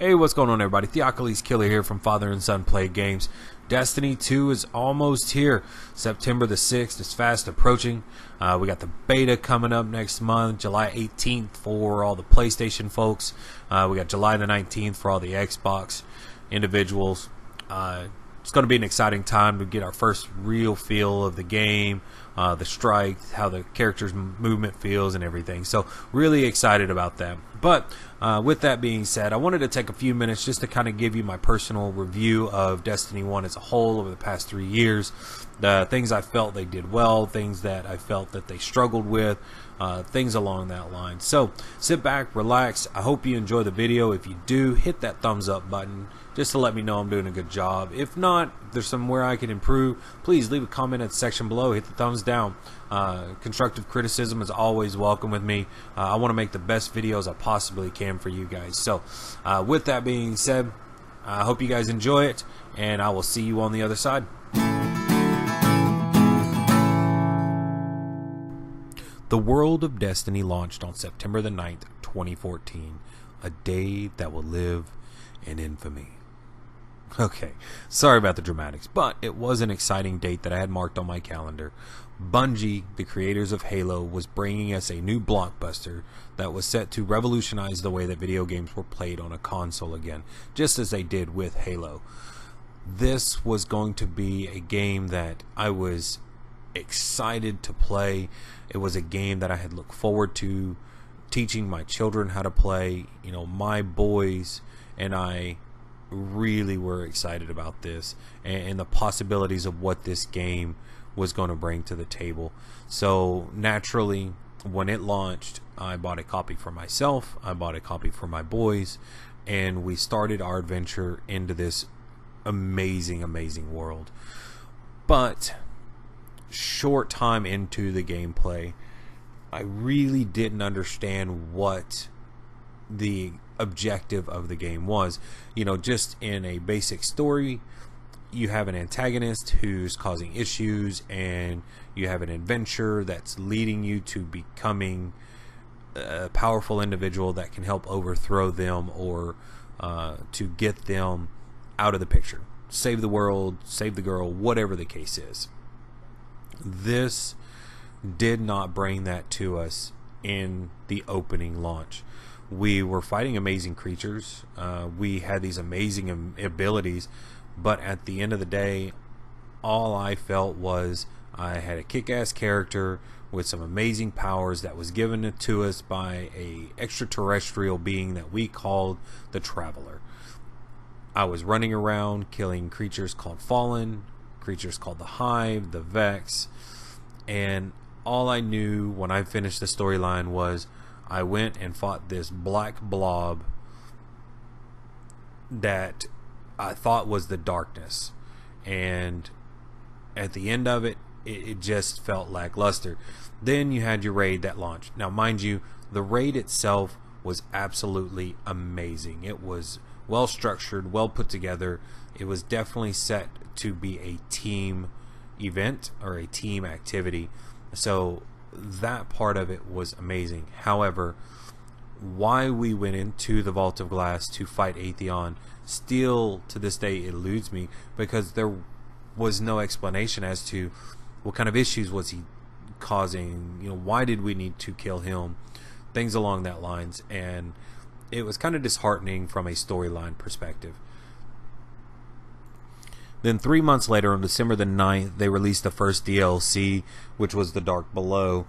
Hey, what's going on, everybody? Theocles Killer here from Father and Son Play Games. Destiny 2 is almost here. September the 6th is fast approaching. We got the beta coming up next month, July 18th for all the PlayStation folks. We got July the 19th for all the Xbox individuals. It's going to be an exciting time to get our first real feel of the game, the strike, how the character's movement feels and everything. So really excited about that. But with that being said, I wanted to take a few minutes just to kind of give you my personal review of Destiny 1 as a whole over the past 3 years. The things I felt they did well, things that I felt that they struggled with, things along that line. So sit back, relax. I hope you enjoy the video. If you do, hit that thumbs up button just to let me know I'm doing a good job. If not, if there's somewhere I can improve, please leave a comment in the section below. Hit the thumbs down. Constructive criticism is always welcome with me. I want to make the best videos I possibly can for you guys. So with that being said, I hope you guys enjoy it, and I will see you on the other side. The World of Destiny launched on September the 9th, 2014, a day that will live in infamy. Okay, sorry about the dramatics, but it was an exciting date that I had marked on my calendar. Bungie, the creators of Halo, was bringing us a new blockbuster that was set to revolutionize the way that video games were played on a console again, just as they did with Halo. This was going to be a game that I was excited to play. It was a game that I had looked forward to teaching my children how to play. You know, my boys and I really were excited about this and the possibilities of what this game was going to bring to the table. So naturally, when it launched, I bought a copy for myself, I bought a copy for my boys, and we started our adventure into this amazing world. But short time into the gameplay, I really didn't understand what the objective of the game was. You know, just in a basic story, you have an antagonist who's causing issues, and you have an adventure that's leading you to becoming a powerful individual that can help overthrow them, or to get them out of the picture, save the world, save the girl, whatever the case is. This did not bring that to us in the opening launch. We were fighting amazing creatures. We had these amazing abilities, but at the end of the day, all I felt was I had a kick-ass character with some amazing powers that was given to us by a extraterrestrial being that we called the Traveler. I was running around killing creatures called Fallen, creatures called the Hive, the Vex, and all I knew when I finished the storyline was I went and fought this black blob that I thought was the darkness, and at the end of it, it just felt lackluster. Then you had your raid that launched. Now mind you, the raid itself was absolutely amazing. It was well structured, well put together. It was definitely set to be a team event or a team activity, so that part of it was amazing. However, why we went into the Vault of Glass to fight Atheon still to this day eludes me, because there was no explanation as to what kind of issues was he causing. You know, why did we need to kill him, things along that lines, and it was kind of disheartening from a storyline perspective. Then 3 months later, on December the 9th, they released the first DLC, which was The Dark Below.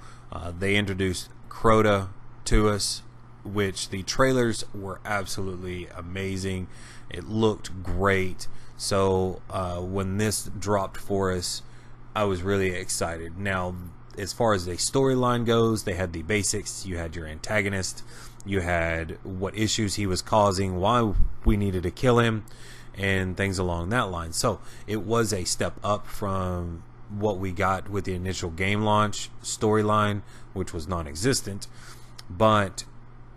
They introduced Crota to us, which the trailers were absolutely amazing. It looked great. So when this dropped for us, I was really excited. Now, as far as the storyline goes, they had the basics. You had your antagonist. You had what issues he was causing, why we needed to kill him, and things along that line. So it was a step up from what we got with the initial game launch storyline, which was non-existent. But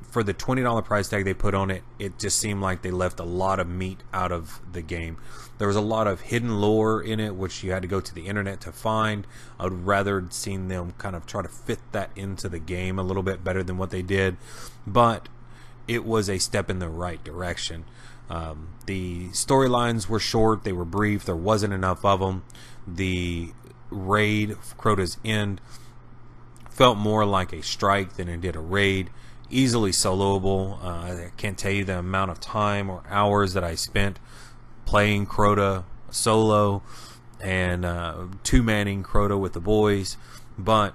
for the $20 price tag they put on it, it just seemed like they left a lot of meat out of the game. There was a lot of hidden lore in it, which you had to go to the internet to find. I would rather have seen them kind of try to fit that into the game a little bit better than what they did. But it was a step in the right direction. The storylines were short, they were brief, there wasn't enough of them. The raid, Crota's End, felt more like a strike than it did a raid. Easily soloable. I can't tell you the amount of time or hours that I spent playing Crota solo and two-manning Crota with the boys. But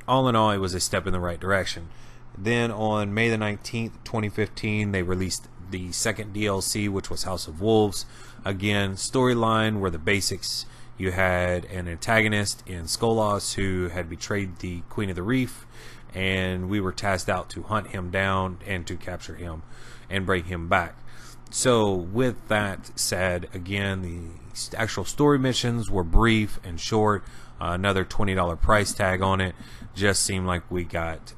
all in all, it was a step in the right direction. Then on May the 19th, 2015, they released the second DLC, which was House of Wolves. Again, storyline were the basics. You had an antagonist in Skolas who had betrayed the Queen of the Reef, and we were tasked out to hunt him down and to capture him and bring him back. So with that said, again, the actual story missions were brief and short. Another $20 price tag on it. Just seemed like we got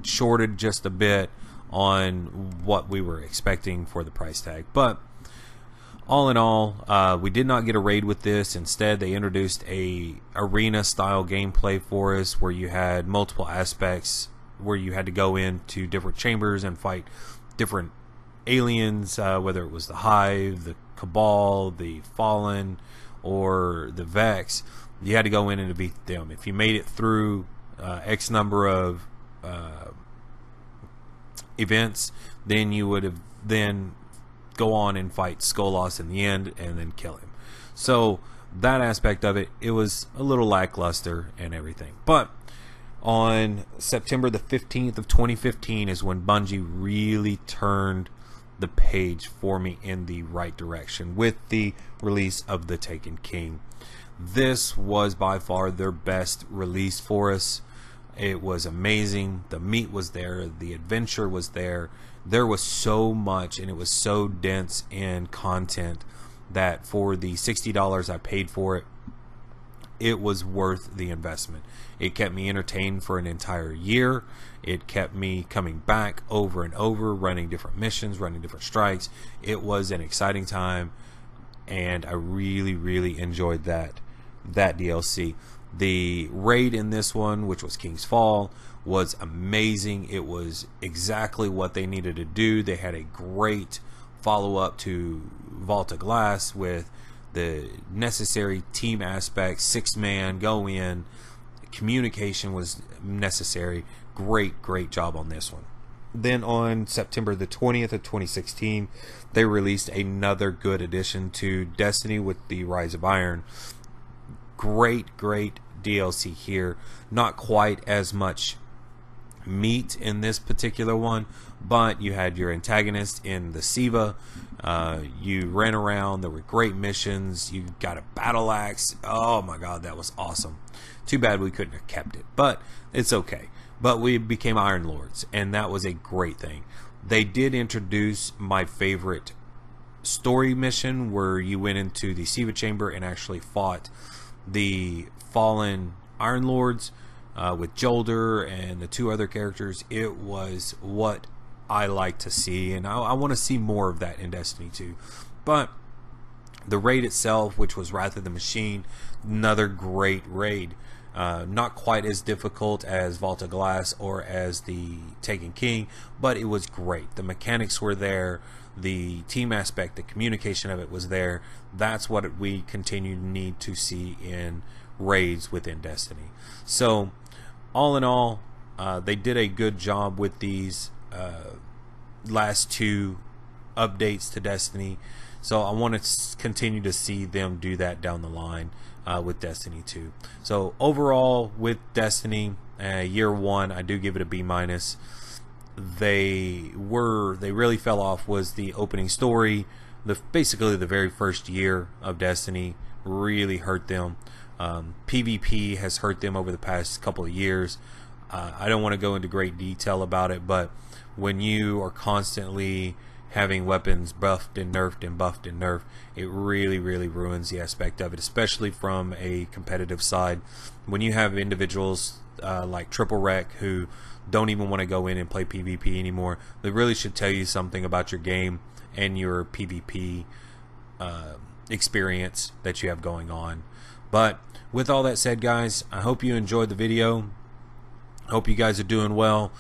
shorted just a bit on what we were expecting for the price tag. But all in all, we did not get a raid with this. Instead, they introduced a arena style gameplay for us, where you had multiple aspects, where you had to go into different chambers and fight different aliens, whether it was the Hive, the Cabal, the Fallen, or the Vex. You had to go in and defeat them. If you made it through X number of events, then you would have then go on and fight Skolas in the end and then kill him. So that aspect of it, it was a little lackluster and everything. But on September the 15th of 2015 is when Bungie really turned the page for me in the right direction with the release of The Taken King. This was by far their best release for us. It was amazing. The meat was there. The adventure was there. There was so much, and it was so dense in content that for the $60 I paid for it, it was worth the investment. It kept me entertained for an entire year. It kept me coming back over and over, running different missions, running different strikes. It was an exciting time, and I really, really enjoyed that DLC. The raid in this one, which was King's Fall, was amazing. It was exactly what they needed to do. They had a great follow-up to Vault of Glass with the necessary team aspects. 6-man, go in. Communication was necessary. Great job on this one. Then on September the 20th of 2016, they released another good addition to Destiny with the Rise of Iron. Great DLC here. Not quite as much meat in this particular one, but you had your antagonist in the Siva. You ran around. There were great missions. You got a battle axe. Oh my god, that was awesome. Too bad we couldn't have kept it, but it's okay. But we became Iron Lords, and that was a great thing. They did introduce my favorite story mission, where you went into the Siva chamber and actually fought the fallen Iron Lords with Jolder and the two other characters. It was what I like to see, and I want to see more of that in Destiny 2. But the raid itself, which was Wrath of the Machine, another great raid. Not quite as difficult as Vault of Glass or as the Taken King, but it was great. The mechanics were there. The team aspect, the communication of it was there. That's what we continue to need to see in raids within Destiny. So all in all, they did a good job with these last two updates to Destiny. So I want to continue to see them do that down the line with Destiny 2. So overall with Destiny, year one, I do give it a B-. They really fell off was the opening story. Basically the very first year of Destiny really hurt them. PvP has hurt them over the past couple of years. I don't want to go into great detail about it, but when you are constantly having weapons buffed and nerfed and buffed and nerfed, it really ruins the aspect of it, especially from a competitive side. When you have individuals like Triple Wreck who don't even want to go in and play PvP anymore, they really should tell you something about your game and your PvP experience that you have going on. But with all that said, guys, I hope you enjoyed the video. Hope you guys are doing well.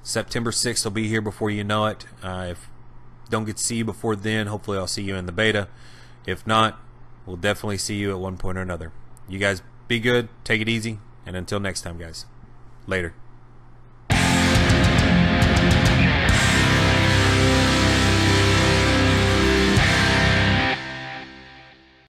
September 6th will be here before you know it. If don't get to see you before then, hopefully I'll see you in the beta. If not, we'll definitely see you at one point or another. You guys be good, take it easy, and until next time, guys. Later.